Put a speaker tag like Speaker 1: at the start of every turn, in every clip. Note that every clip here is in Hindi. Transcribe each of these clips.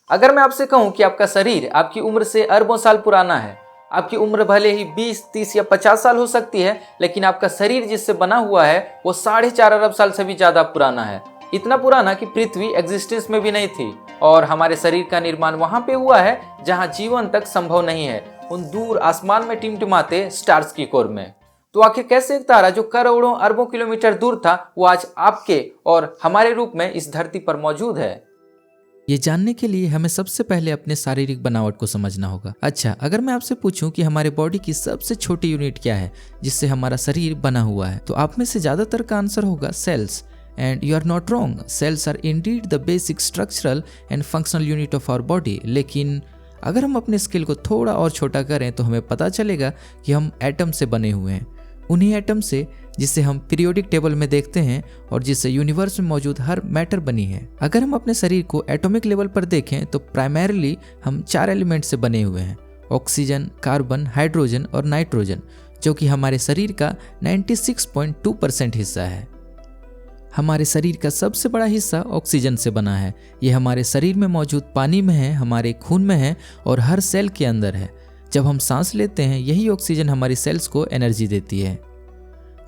Speaker 1: अगर मैं आपसे कहूं कि आपका शरीर आपकी उम्र से अरबों साल पुराना है, आपकी उम्र भले ही 20, 30 या 50 साल हो सकती है, लेकिन आपका शरीर जिससे बना हुआ है वो 4.5 अरब साल से भी ज्यादा पुराना है। इतना पुराना कि पृथ्वी एग्जिस्टेंस में भी नहीं थी और हमारे शरीर का निर्माण वहां पे हुआ है जहां जीवन तक संभव नहीं है, उन दूर आसमान में टिमटिमाते स्टार्स की कोर में। तो आखिर कैसे एक तारा जो करोड़ों अरबों किलोमीटर दूर था वो आज आपके और हमारे रूप में इस धरती पर मौजूद है?
Speaker 2: ये जानने के लिए हमें सबसे पहले अपने शारीरिक बनावट को समझना होगा। अच्छा, अगर मैं आपसे पूछूं कि हमारे बॉडी की सबसे छोटी यूनिट क्या है जिससे हमारा शरीर बना हुआ है, तो आप में से ज्यादातर का आंसर होगा cells. And you are not wrong, cells are indeed the basic structural and functional unit of our body. लेकिन अगर हम अपने स्केल को थोड़ा और छोटा करें तो हमें पता चलेगा कि हम एटम से बने हुए हैं, उन्हीं एटम से जिसे हम पीरियोडिक टेबल में देखते हैं और जिससे यूनिवर्स में मौजूद हर मैटर बनी है। अगर हम अपने शरीर को एटॉमिक लेवल पर देखें तो प्राइमरीली हम 4 एलिमेंट से बने हुए हैं, ऑक्सीजन, कार्बन, हाइड्रोजन और नाइट्रोजन, जो कि हमारे शरीर का 96.2% हिस्सा है। हमारे शरीर का सबसे बड़ा हिस्सा ऑक्सीजन से बना है। यह हमारे शरीर में मौजूद पानी में है, हमारे खून में है और हर सेल के अंदर है। जब हम सांस लेते हैं यही ऑक्सीजन हमारी सेल्स को एनर्जी देती है।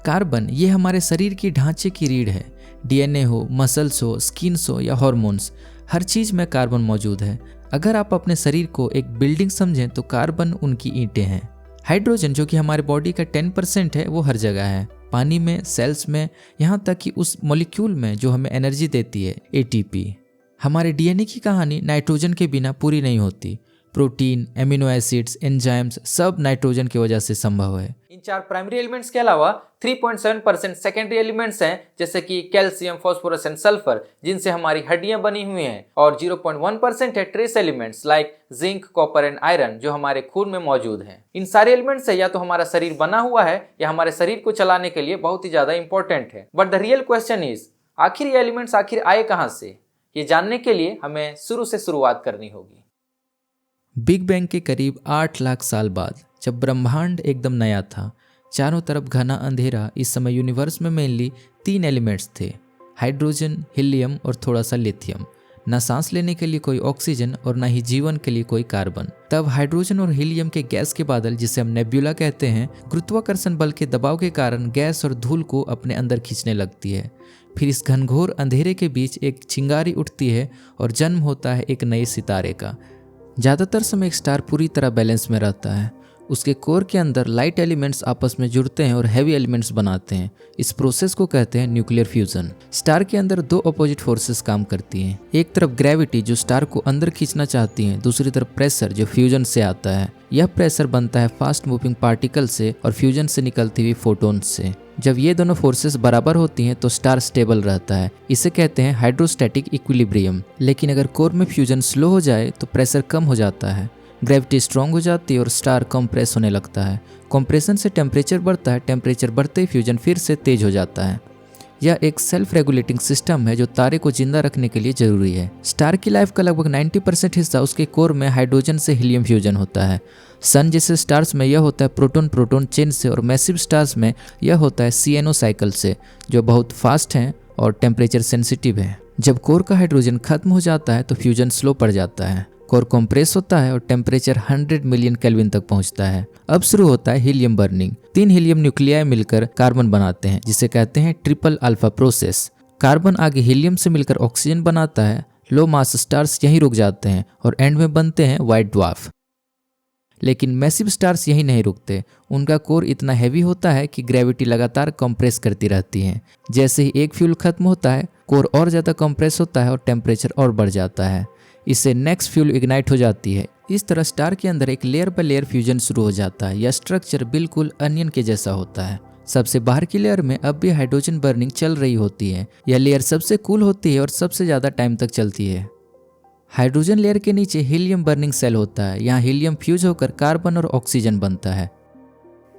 Speaker 2: कार्बन ये हमारे शरीर की ढांचे की रीढ़ है। डीएनए हो, मसल्स हो, स्किन्स हो या हार्मोन्स, हर चीज में कार्बन मौजूद है। अगर आप अपने शरीर को एक बिल्डिंग समझें तो कार्बन उनकी ईंटें हैं। हाइड्रोजन जो कि हमारे बॉडी का 10% है वो हर जगह है, पानी में, सेल्स में, यहाँ तक कि उस मॉलिक्यूल में जो हमें एनर्जी देती है, एटीपी। हमारे डीएनए की कहानी नाइट्रोजन के बिना पूरी नहीं होती। प्रोटीन, एमिनो एसिड्स, एंजाइम्स सब नाइट्रोजन की वजह से संभव है।
Speaker 1: इन 4 प्राइमरी एलिमेंट्स के अलावा 3.7% सेकेंडरी एलिमेंट्स हैं, जैसे कि कैल्शियम, फास्फोरस एंड सल्फर, जिनसे हमारी हड्डियां बनी हुई हैं, और 0.1% है trace elements like zinc, copper and iron, जो हमारे खून में मौजूद हैं। इन सारे एलिमेंट्स से या तो हमारा शरीर बना हुआ है या हमारे शरीर को चलाने के लिए बहुत ही ज्यादा इंपॉर्टेंट है। But the real question is, आखिर ये एलिमेंट्स आखिर आए कहां से? ये जानने के लिए हमें शुरू से शुरुआत करनी होगी।
Speaker 2: बिग बैंग के करीब 8 लाख साल बाद, जब ब्रह्मांड एकदम नया था, चारों तरफ घना अंधेरा, इस समय यूनिवर्स में मेनली 3 एलिमेंट्स थे, हाइड्रोजन, हीलियम और थोड़ा सा लिथियम। न सांस लेने के लिए कोई ऑक्सीजन और न ही जीवन के लिए कोई कार्बन। तब हाइड्रोजन और हीलियम के गैस के बादल, जिसे हम नेब्यूला कहते हैं, गुरुत्वाकर्षण बल के दबाव के कारण गैस और धूल को अपने अंदर खींचने लगती है। फिर इस घनघोर अंधेरे के बीच एक चिंगारी उठती है और जन्म होता है एक नए सितारे का। ज़्यादातर समय एक स्टार पूरी तरह बैलेंस में रहता है। उसके कोर के अंदर लाइट एलिमेंट्स आपस में जुड़ते हैं और हैवी एलिमेंट्स बनाते हैं। इस प्रोसेस को कहते हैं न्यूक्लियर फ्यूजन। स्टार के अंदर 2 अपोजिट फोर्सेस काम करती हैं। एक तरफ ग्रेविटी जो स्टार को अंदर खींचना चाहती है, दूसरी तरफ प्रेशर जो फ्यूजन से आता है। यह प्रेशर बनता है फास्ट मूविंग पार्टिकल से और फ्यूजन से निकलती हुई फोटोन्स से। जब ये दोनों फोर्सेस बराबर होती हैं तो स्टार स्टेबल रहता है। इसे कहते हैं हाइड्रोस्टैटिक इक्विलिब्रियम। लेकिन अगर कोर में फ्यूजन स्लो हो जाए तो प्रेशर कम हो जाता है, ग्रेविटी स्ट्रांग हो जाती है और स्टार कंप्रेस होने लगता है। कंप्रेशन से टेम्परेचर बढ़ता है, टेम्परेचर बढ़ते ही फ्यूजन फिर से तेज हो जाता है। यह एक सेल्फ रेगुलेटिंग सिस्टम है जो तारे को जिंदा रखने के लिए जरूरी है। स्टार की लाइफ का लगभग 90% हिस्सा उसके कोर में हाइड्रोजन से हीलियम फ्यूजन होता है। सन जैसे स्टार्स में यह होता है प्रोटॉन प्रोटॉन चेन से, और मैसिव स्टार्स में यह होता है CNO साइकिल से, जो बहुत फास्ट हैं और टेम्परेचर सेंसिटिव है। जब कोर का हाइड्रोजन खत्म हो जाता है तो फ्यूजन स्लो पड़ जाता है, कोर कंप्रेस होता है और टेम्परेचर 100 मिलियन केल्विन तक पहुंचता है। अब शुरू होता है हीलियम बर्निंग। 3 हीलियम न्यूक्लियाई मिलकर कार्बन बनाते हैं, जिसे कहते हैं ट्रिपल अल्फा प्रोसेस। कार्बन आगे हीलियम से मिलकर ऑक्सीजन बनाता है। लो मास स्टार्स यहीं रुक जाते हैं और एंड में बनते हैं व्हाइट ड्वार्फ। लेकिन मैसिव स्टार्स यहीं नहीं रुकते। उनका कोर इतना हैवी होता है कि ग्रेविटी लगातार कंप्रेस करती रहती है। जैसे ही एक फ्यूल खत्म होता है, कोर और ज़्यादा कंप्रेस होता है और टेम्परेचर और बढ़ जाता है। इससे नेक्स्ट फ्यूल इग्नाइट हो जाती है। इस तरह स्टार के अंदर एक लेयर बाय लेयर फ्यूजन शुरू हो जाता है। यह स्ट्रक्चर बिल्कुल अनियन के जैसा होता है। सबसे बाहर की लेयर में अब भी हाइड्रोजन बर्निंग चल रही होती है। यह लेयर सबसे कूल होती है और सबसे ज़्यादा टाइम तक चलती है। हाइड्रोजन लेयर के नीचे हीलियम बर्निंग सेल होता है। यहाँ हीलियम फ्यूज होकर कार्बन और ऑक्सीजन बनता है।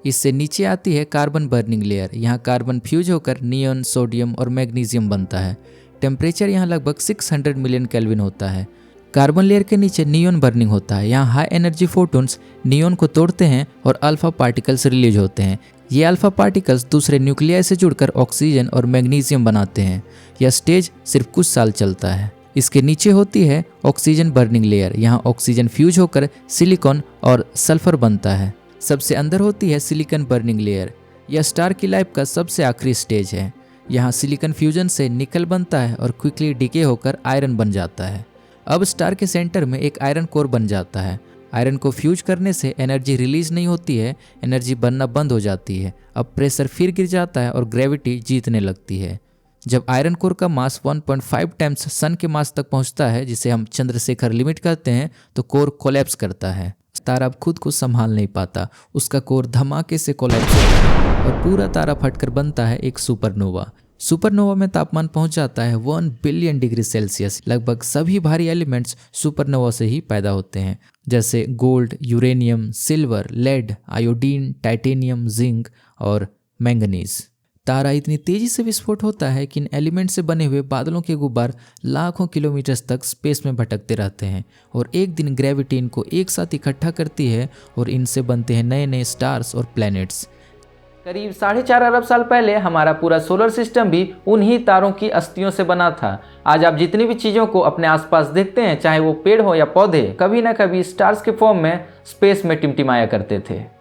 Speaker 2: इससे नीचे आती है कार्बन बर्निंग लेयर। यहाँ कार्बन फ्यूज होकर नियॉन, सोडियम और मैग्नीशियम बनता है। टेम्परेचर यहाँ लगभग 600 मिलियन केल्विन होता है। कार्बन लेयर के नीचे नियॉन बर्निंग होता है। यहाँ हाई एनर्जी फोटोन्स नियॉन को तोड़ते हैं और अल्फा पार्टिकल्स रिलीज होते हैं। ये अल्फा पार्टिकल्स दूसरे न्यूक्लियाई से जुड़कर ऑक्सीजन और मैग्नीशियम बनाते हैं। यह स्टेज सिर्फ कुछ साल चलता है। इसके नीचे होती है ऑक्सीजन बर्निंग लेयर। यहाँ ऑक्सीजन फ्यूज होकर सिलिकॉन और सल्फर बनता है। सबसे अंदर होती है सिलिकॉन बर्निंग लेयर। यह स्टार की लाइफ का सबसे आखिरी स्टेज है। यहाँ सिलिकॉन फ्यूजन से निकल बनता है और क्विकली डिके होकर आयरन बन जाता है। अब स्टार के सेंटर में एक आयरन कोर बन जाता है। आयरन को फ्यूज करने से एनर्जी रिलीज नहीं होती है, एनर्जी बनना बंद हो जाती है। अब प्रेशर फिर गिर जाता है और ग्रेविटी जीतने लगती है। जब आयरन कोर का मास 1.5 टाइम्स सन के मास तक पहुंचता है, जिसे हम चंद्रशेखर लिमिट कहते हैं, तो कोर कोलैप्स करता है। तारा अब खुद को संभाल नहीं पाता, उसका कोर धमाके से कोलैप्स होता है और पूरा तारा फटकर बनता है एक सुपरनोवा। सुपरनोवा में तापमान पहुंच जाता है 1 बिलियन डिग्री सेल्सियस। लगभग सभी भारी एलिमेंट्स सुपरनोवा से ही पैदा होते हैं, जैसे gold, uranium, silver, lead, iodine, titanium, zinc और मैंगनीज। तारा इतनी तेजी से विस्फोट होता है कि इन एलिमेंट से बने हुए बादलों के गुब्बार लाखों किलोमीटर्स तक स्पेस में भटकते रहते हैं और एक दिन ग्रेविटी इनको एक साथ इकट्ठा करती है और इनसे बनते हैं नए नए स्टार्स और प्लैनेट्स।
Speaker 1: करीब 4.5 अरब साल पहले हमारा पूरा सोलर सिस्टम भी उन्हीं तारों की अस्थियों से बना था। आज आप जितनी भी चीज़ों को अपने आसपास देखते हैं, चाहे वो पेड़ हो या पौधे, कभी ना कभी स्टार्स के फॉर्म में स्पेस में टिमटिमाया करते थे।